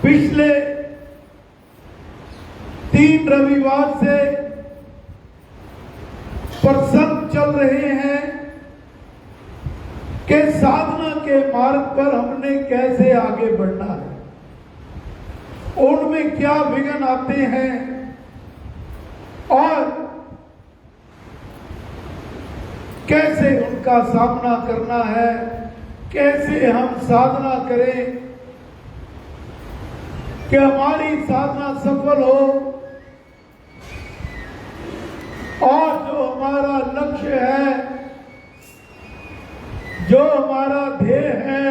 पिछले 3 रविवार से प्रसंग चल रहे हैं कि साधना के मार्ग पर हमने कैसे आगे बढ़ना है, उनमें क्या विघ्न आते हैं और कैसे उनका सामना करना है, कैसे हम साधना करें कि हमारी साधना सफल हो और जो हमारा लक्ष्य है, जो हमारा ध्येय है,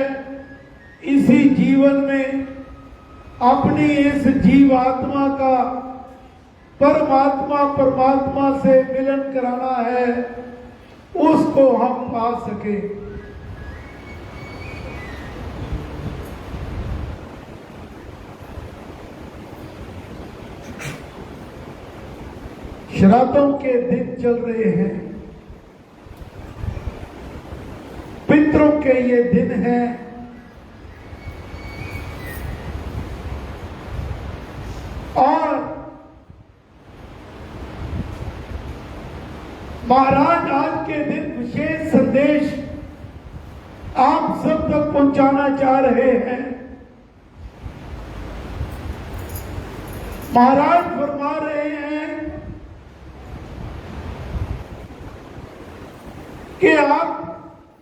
इसी जीवन में अपनी इस जीवात्मा का परमात्मा से मिलन कराना है, उसको हम पा सके। श्राद्धों के दिन चल रहे हैं, पितरों के ये दिन हैं, और महाराज आज के दिन विशेष संदेश आप सब तक पहुंचाना चाह रहे हैं। महाराज फरमा रहे हैं कि आप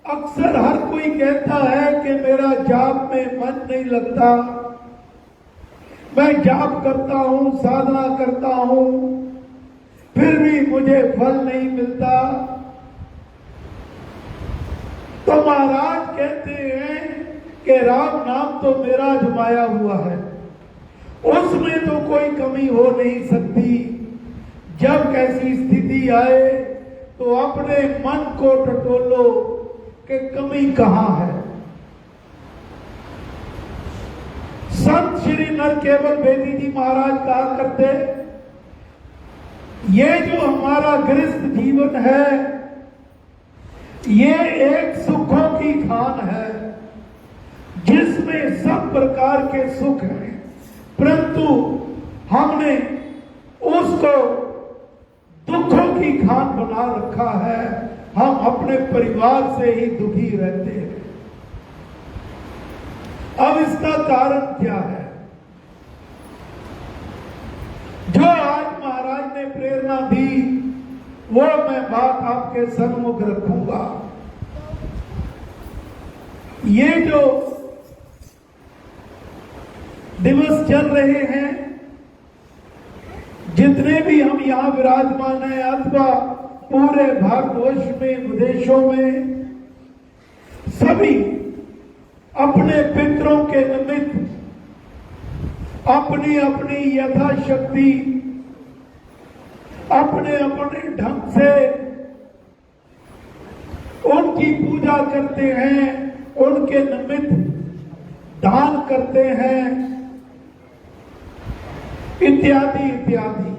अक्सर, हर कोई कहता है कि मेरा जाप में मन नहीं लगता, मैं जाप करता हूं, साधना करता हूं, फिर भी मुझे फल नहीं मिलता। तो महाराज कहते हैं कि राम नाम तो मेरा आजमाया हुआ है, उसमें तो कोई कमी हो नहीं सकती। जब कैसी स्थिति आए तो अपने मन को टटोलो कि कमी कहां है। संत श्री नरकेवल बेदी जी महाराज कहा करते, ये जो हमारा गृहस्थ जीवन है, ये एक सुखों की खान है जिसमें सब प्रकार के सुख हैं, परंतु हमने उसको दुखों की खान बना रखा है। हम अपने परिवार से ही दुखी रहते हैं। अब इसका कारण क्या है? जो आज महाराज ने प्रेरणा दी, वो मैं बात आपके सन्मुख रखूंगा। ये जो दिवस चल रहे हैं, जितने भी हम यहां विराजमान हैं अथवा पूरे भारतवर्ष में, विदेशों में, सभी अपने पितरों के निमित्त अपनी अपनी यथाशक्ति, अपने अपने ढंग से उनकी पूजा करते हैं, उनके निमित्त दान करते हैं, इत्यादि इत्यादि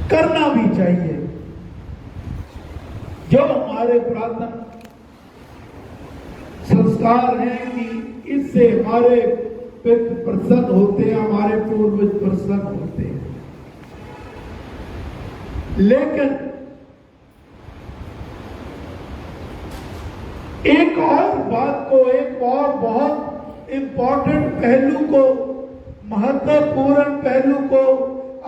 करना भी चाहिए। जो हमारे पुरातन संस्कार हैं कि इससे हमारे पितृ प्रसन्न होते हैं, हमारे पूर्वज प्रसन्न होते हैं। लेकिन एक और बात को, एक और बहुत इंपॉर्टेंट पहलू को, महत्वपूर्ण पहलू को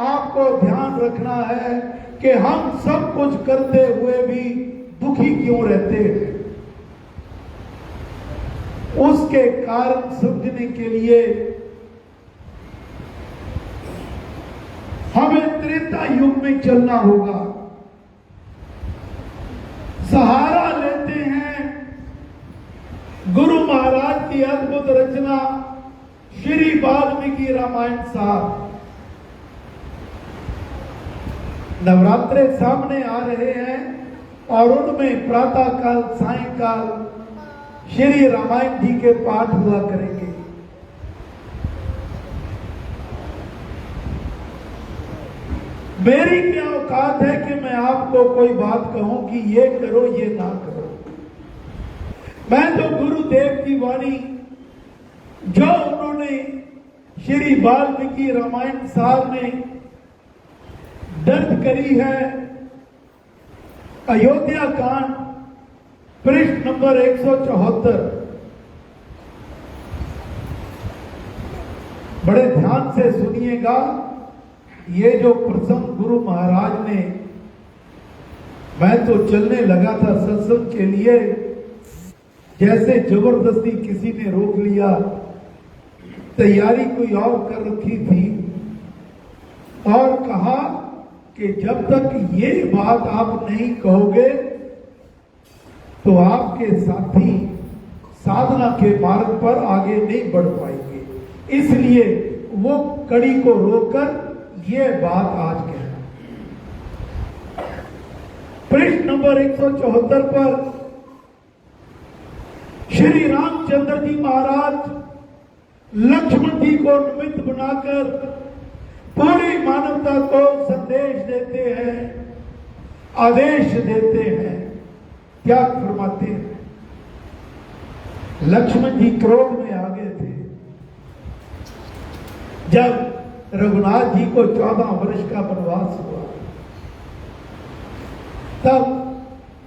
आपको ध्यान रखना है कि हम सब कुछ करते हुए भी दुखी क्यों रहते हैं। उसके कारण समझने के लिए हमें त्रेता युग में चलना होगा। सहारा लेते हैं गुरु महाराज की अद्भुत रचना श्री वाल्मीकि रामायण साहब। नवरात्रे सामने आ रहे हैं और उनमें प्रातः काल, सायंकाल श्री रामायण जी के पाठ हुआ करेंगे। मेरी क्या औकात है कि मैं आपको कोई बात कहूं कि ये करो, ये ना करो। मैं तो गुरुदेव की वाणी जो उन्होंने श्री वाल्मीकि रामायण साहब में दर्ज करी है, अयोध्या कांड पृष्ठ नंबर 174। बड़े ध्यान से सुनिएगा। ये जो प्रसंग गुरु महाराज ने, मैं तो चलने लगा था सत्संग के लिए, जैसे जबरदस्ती किसी ने रोक लिया। तैयारी कोई और कर रखी थी और कहा कि जब तक ये बात आप नहीं कहोगे तो आपके साथी साधना के मार्ग पर आगे नहीं बढ़ पाएंगे। इसलिए वो कड़ी को रोककर ये बात आज कहना। पृष्ठ नंबर 174 पर श्री रामचंद्र जी महाराज लक्ष्मण जी को निमित्त बनाकर पूरी मानवता को संदेश देते हैं, आदेश देते हैं। क्या फरमाते हैं? लक्ष्मण जी क्रोध में आ गए थे जब रघुनाथ जी को 14 वर्ष का वनवास हुआ। तब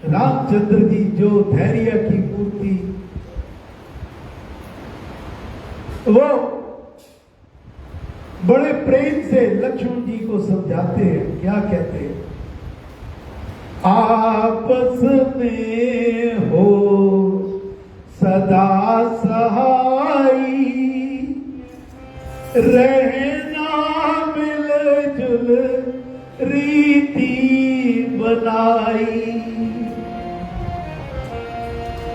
रामचंद्र जी जो धैर्य की मूर्ति, वो बड़े प्रेम से लक्ष्मण जी को समझाते हैं। क्या कहते हैं? आपस में हो सदा सहाई, रहना मिलजुल रीति बनाई,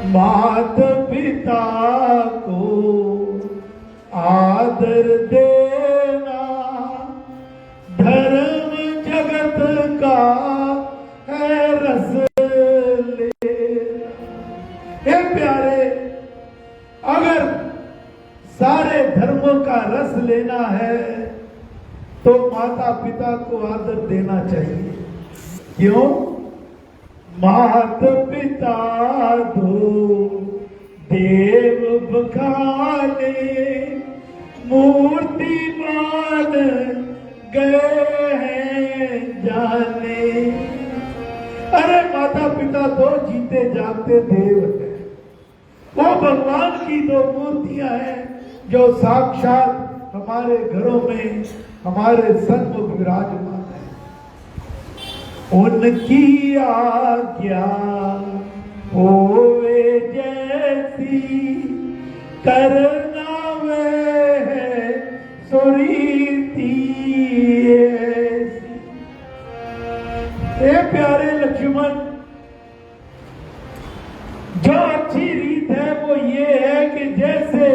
मात पिता को आदर देना, धर्म जगत का है रस लेना। हे प्यारे, अगर सारे धर्मों का रस लेना है तो माता पिता को आदर देना चाहिए। क्यों? मात पिता दो देव बखाने, मूर्तिमान गए हैं जाने। अरे माता पिता तो जीते जागते देव हैं। वो भगवान की दो मूर्तियां हैं जो साक्षात हमारे घरों में, हमारे सन्मुख विराजमान है। उनकी आज्ञा होवे जैसी, करना वे है सुरीति ऐसी। ए प्यारे लक्ष्मण, जो अच्छी रीत है वो ये है कि जैसे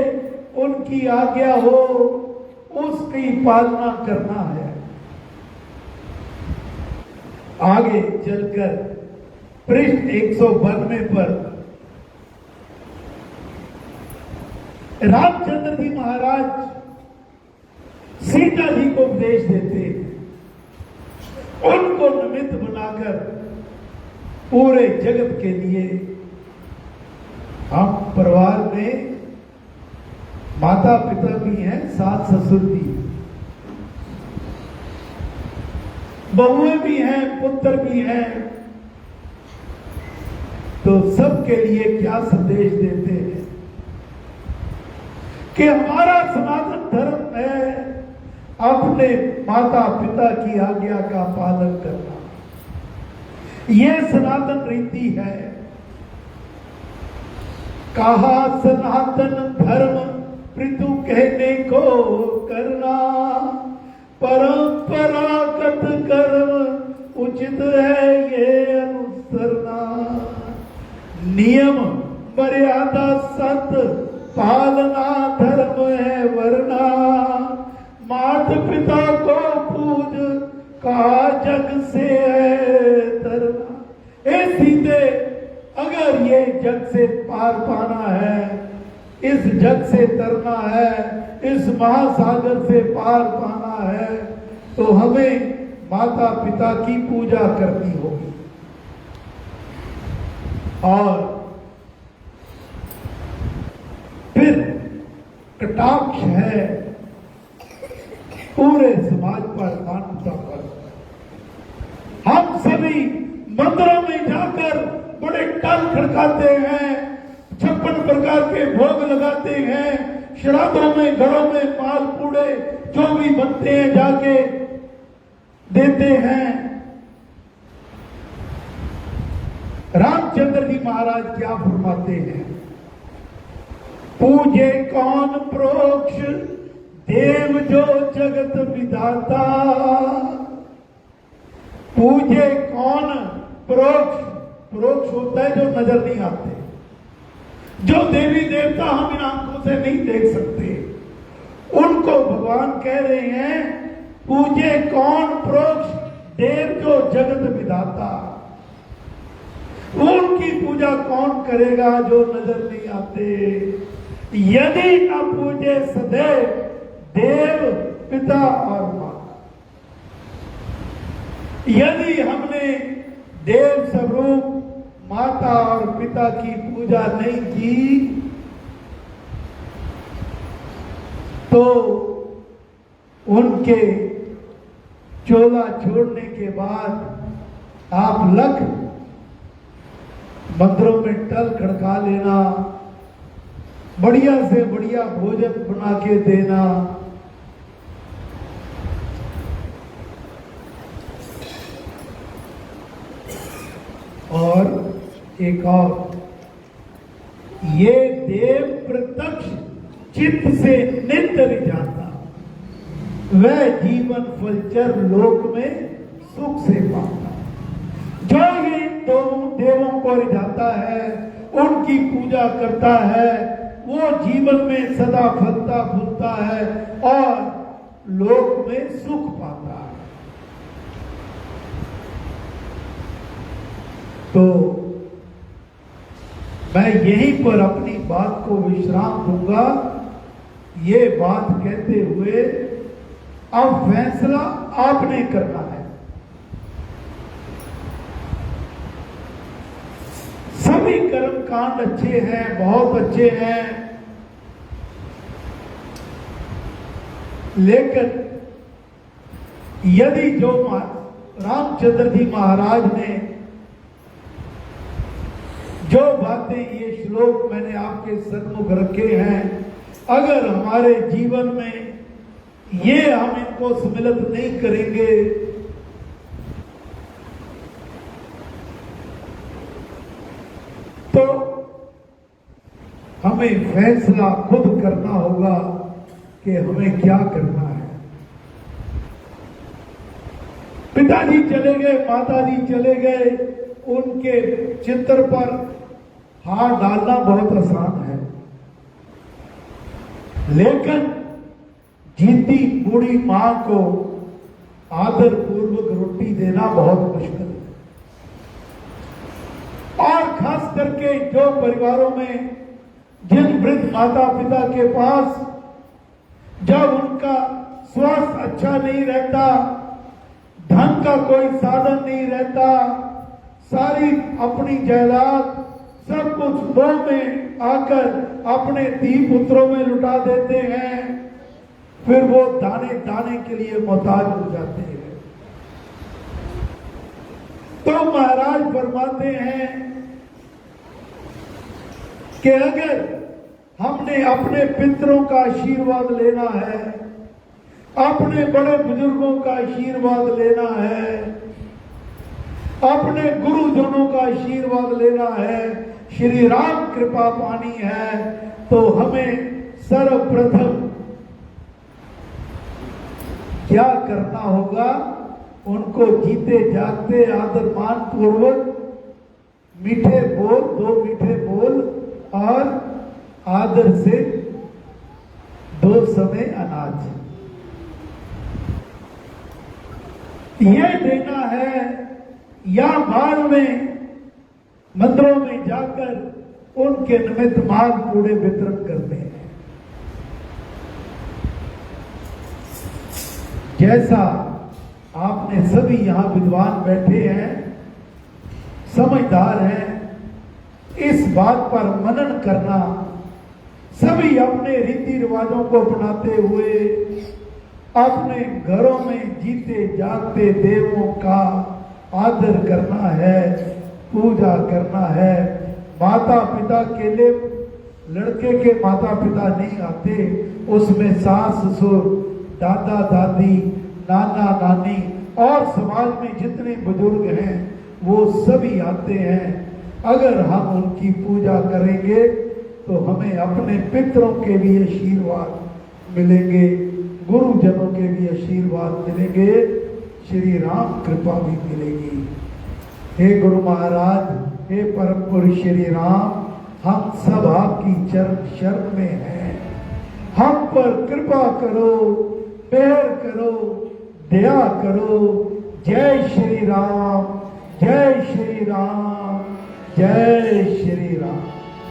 उनकी आज्ञा हो उसकी पालना करना है। आगे चलकर पृष्ठ 192 पर रामचंद्र जी महाराज सीता जी को उपदेश देते हैं। उनको निमित्त बनाकर पूरे जगत के लिए, हम परिवार में माता पिता भी हैं, सास ससुर भी, बहुएं भी हैं, पुत्र भी हैं, तो सबके लिए क्या संदेश देते हैं कि हमारा सनातन धर्म है अपने माता पिता की आज्ञा का पालन करना। यह सनातन रीति है। कहा सनातन धर्म पृथु कहने को करना, परंपरागत कर्म उचित है ये अनुसरना। नियम मर्यादा सत पालना धर्म है वरना, माता पिता को पूज का जग से है तरना। ए सीते, अगर ये जग से पार पाना है, इस जग से तरना है, इस महासागर से पार पाना है, तो हमें माता पिता की पूजा करनी होगी। और फिर कटाक्ष है पूरे समाज पर, मानवता पर। हम सभी मंदिरों में जाकर बड़े टल खड़काते हैं, 56 प्रकार के भोग लगाते हैं, श्राद्धों में, घरों में माल पूड़े जो भी बनते हैं जाके देते हैं। रामचंद्र जी महाराज क्या फरमाते हैं? पूजे कौन प्रोक्ष देव जो जगत विधाता। पूजे कौन प्रोक्ष? प्रोक्ष होता है जो नजर नहीं आते, जो देवी देवता हम इन आंखों से नहीं देख सकते, उनको भगवान कह रहे हैं पूजे कौन प्रोक्ष देव जो जगत विधाता। उनकी पूजा कौन करेगा जो नजर नहीं आते? यदि न पूजे सदैव देव पिता और माता। यदि हमने देव स्वरूप माता और पिता की पूजा नहीं की तो उनके चोला छोड़ने के बाद आप लख मंदिरों में टल खड़का लेना, बढ़िया से बढ़िया भोजन बना के देना, और एक और, ये देव प्रत्यक्ष चित्त से नित्य जाता, वह जीवन फलचर लोक में सुख से पाता। जो ये दो देवों को रिझाता है, उनकी पूजा करता है, वो जीवन में सदा फलता फूलता है और लोक में सुख पाता है। तो मैं यहीं पर अपनी बात को विश्राम दूंगा। ये बात कहते हुए अब फैसला आपने करना है। सभी कर्म कांड अच्छे हैं, बहुत अच्छे हैं, लेकिन यदि जो रामचंद्र जी महाराज ने जो बातें, ये श्लोक मैंने आपके सन्मुख रखे हैं, अगर हमारे जीवन में ये हम इनको सम्मिलित नहीं करेंगे तो हमें फैसला खुद करना होगा कि हमें क्या करना है। पिताजी चले गए, माताजी चले गए, उनके चित्र पर हाथ डालना बहुत आसान है, लेकिन जीती बूढ़ी मां को आदर पूर्वक रोटी देना बहुत मुश्किल है। और खास करके जो परिवारों में जिन वृद्ध माता पिता के पास जब उनका स्वास्थ्य अच्छा नहीं रहता, धन का कोई साधन नहीं रहता, सारी अपनी जायदाद सब कुछ दो में आकर अपने धी पुत्रों में लुटा देते हैं, फिर वो दाने दाने के लिए मोहताज हो जाते हैं। तो महाराज फरमाते हैं कि अगर हमने अपने पितरों का आशीर्वाद लेना है, अपने बड़े बुजुर्गों का आशीर्वाद लेना है, अपने गुरुजनों का आशीर्वाद लेना है, श्री राम कृपा पानी है, तो हमें सर्वप्रथम क्या करना होगा? उनको जीते जागते आदर मान पूर्वक मीठे बोल, दो मीठे बोल और आदर से 2 समय अनाज ये देना है, या बाद में मंदिरों में जाकर उनके निमित्त माल पूड़े वितरण करते हैं। जैसा आपने सभी यहां विद्वान बैठे हैं, समझदार हैं, इस बात पर मनन करना, सभी अपने रीति रिवाजों को अपनाते हुए अपने घरों में जीते जागते देवों का आदर करना है, पूजा करना है। माता पिता के लिए लड़के के माता पिता नहीं आते, उसमें सास ससुर, दादा दादी, नाना नानी और समाज में जितने बुजुर्ग हैं वो सभी आते हैं। अगर हम उनकी पूजा करेंगे तो हमें अपने पितरों के भी आशीर्वाद मिलेंगे, गुरुजनों के भी आशीर्वाद मिलेंगे, श्री राम कृपा भी मिलेगी। हे गुरु महाराज, हे परम पुरुष श्री राम, हम सब आपकी चरण शरण में हैं, हम पर कृपा करो, मेहर करो, दया करो। जय श्री राम, जय श्री राम, जय श्री राम।